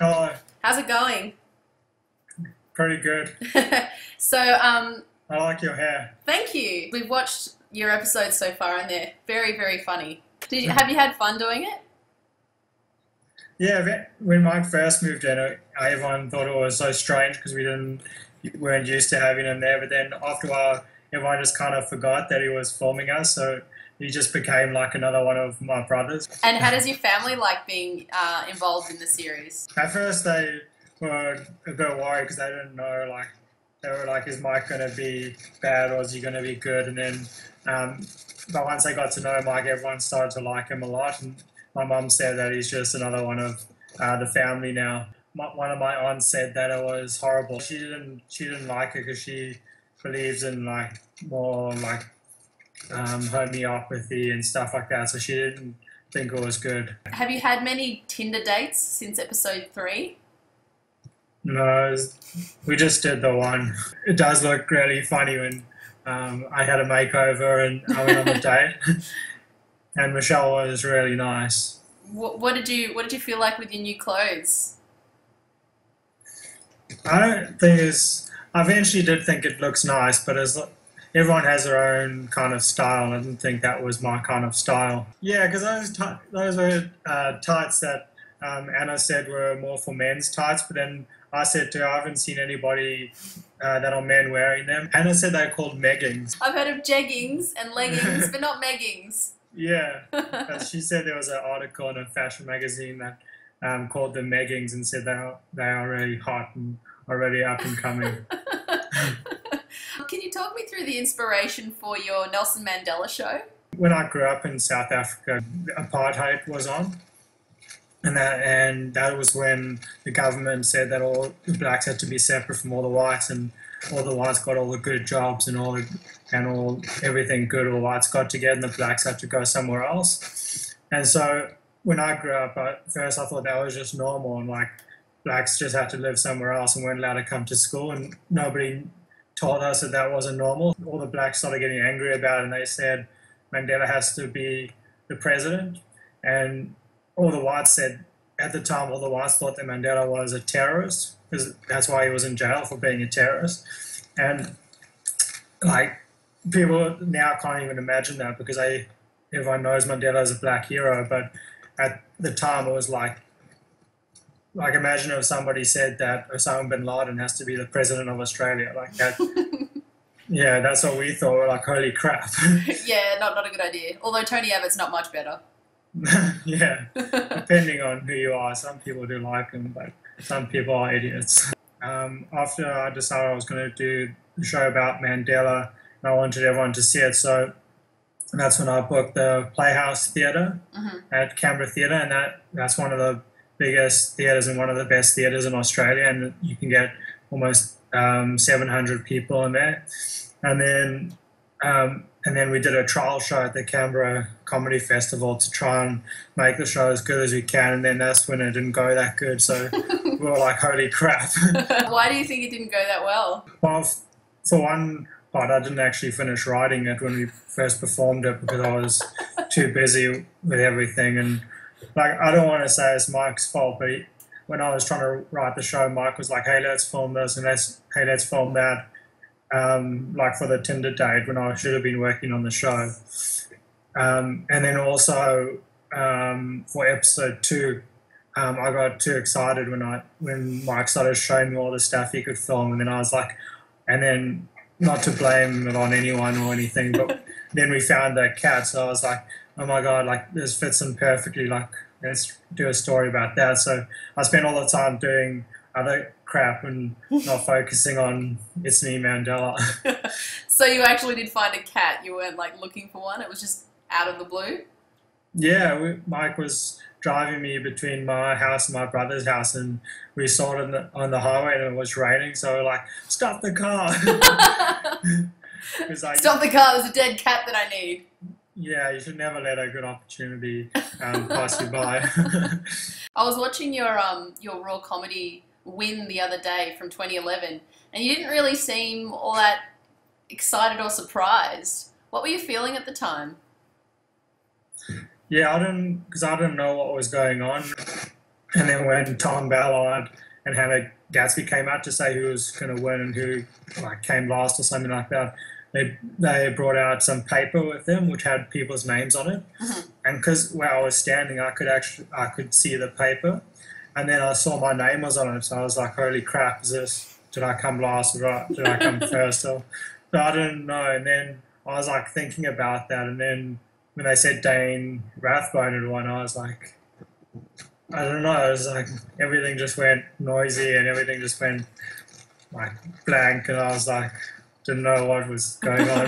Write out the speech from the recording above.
Oh, How's it going? pretty good. So, I like your hair. thank you. We've watched your episodes so far, and they're very, very funny. Have you had fun doing it? Yeah, when Mike first moved in, everyone thought it was so strange because weren't used to having him there. But then after a while, everyone just kind of forgot that he was filming us, so he just became like another one of my brothers. And how does your family like being involved in the series? At first, they were a bit worried because they didn't know, like, they were like, is Mike going to be bad or is he going to be good? And then, but once they got to know Mike, everyone started to like him a lot. And my mum said that he's just another one of the family now. One of my aunts said that it was horrible. She didn't like it because she believes in like more like homeopathy and stuff like that. So she didn't think it was good. Have you had many Tinder dates since episode 3? No, we just did the one. It does look really funny when I had a makeover and I went on a date, and Michelle was really nice. What did you feel like with your new clothes? I don't think it's. I eventually did think it looks nice, but everyone has their own kind of style, and I didn't think that was my kind of style. Yeah, because those were tights that Anna said were more for men's tights, but then I said to her, I haven't seen anybody that are men wearing them. Anna said they're called meggings. I've heard of jeggings and leggings, but not meggings. Yeah, she said there was an article in a fashion magazine that called them meggings and said they are really hot and already up and coming. Can you talk me through the inspiration for your Nelson Mandela show? When I grew up in South Africa, apartheid was on. And that was when the government said that all the blacks had to be separate from all the whites, and all the whites got all the good jobs and everything good. All the whites got together, and the blacks had to go somewhere else. And so when I grew up, at first I thought that was just normal, and like blacks just had to live somewhere else and weren't allowed to come to school, and nobody told us that that wasn't normal. All the blacks started getting angry about it, and they said Mandela has to be the president, and all the whites said, at the time, all the whites thought that Mandela was a terrorist, because that's why he was in jail, for being a terrorist. And like, people now can't even imagine that, because everyone knows Mandela is a black hero, but at the time it was like imagine if somebody said that Osama bin Laden has to be the president of Australia, like that. Yeah, that's what we thought. We're like, holy crap. Yeah, not a good idea. Although Tony Abbott's not much better. Yeah, depending on who you are. Some people do like him, but some people are idiots. After I decided I was going to do the show about Mandela, and I wanted everyone to see it, so that's when I booked the Playhouse Theatre at Canberra Theatre, and that's one of the biggest theatres and one of the best theatres in Australia, and you can get almost 700 people in there. And then we did a trial show at the Canberra Comedy Festival to try and make the show as good as we can, and then that's when it didn't go that good, so we were like, holy crap. Why do you think it didn't go that well? Well, for one part, I didn't actually finish writing it when we first performed it because I was too busy with everything, and like, I don't want to say it's Mike's fault, but when I was trying to write the show, Mike was like, hey, let's film this, and let's film that. Like for the Tinder date when I should have been working on the show. And then also for episode 2, I got too excited when Mike started showing me all the stuff he could film, and then I was like, and then not to blame it on anyone or anything, but then we found that cat, so I was like, oh my god, like this fits in perfectly, like let's do a story about that. So I spent all the time doing other crap and not focusing on It's Me Mandela. So you actually did find a cat, you weren't like looking for one, it was just out of the blue? Yeah, Mike was driving me between my house and my brother's house, and we saw it on the highway and it was raining, so we're like, stop the car. Stop the car, there's a dead cat that I need. Yeah, you should never let a good opportunity pass you by. I was watching your raw comedy win the other day from 2011, and you didn't really seem all that excited or surprised. What were you feeling at the time? Yeah, because I didn't know what was going on. And then when Tom Ballard and Hannah Gatsby came out to say who was going to win and who like came last or something like that, they brought out some paper with them which had people's names on it. And because where I was standing, I could see the paper, and then I saw my name was on it. So I was like, "Holy crap! Did I come last or did I come first?" So I didn't know. And then I was like thinking about that, and then when they said Dayne Rathbone had won, I was like, I don't know. It was like everything just went noisy and everything just went like blank, and I was like, didn't know what was going on.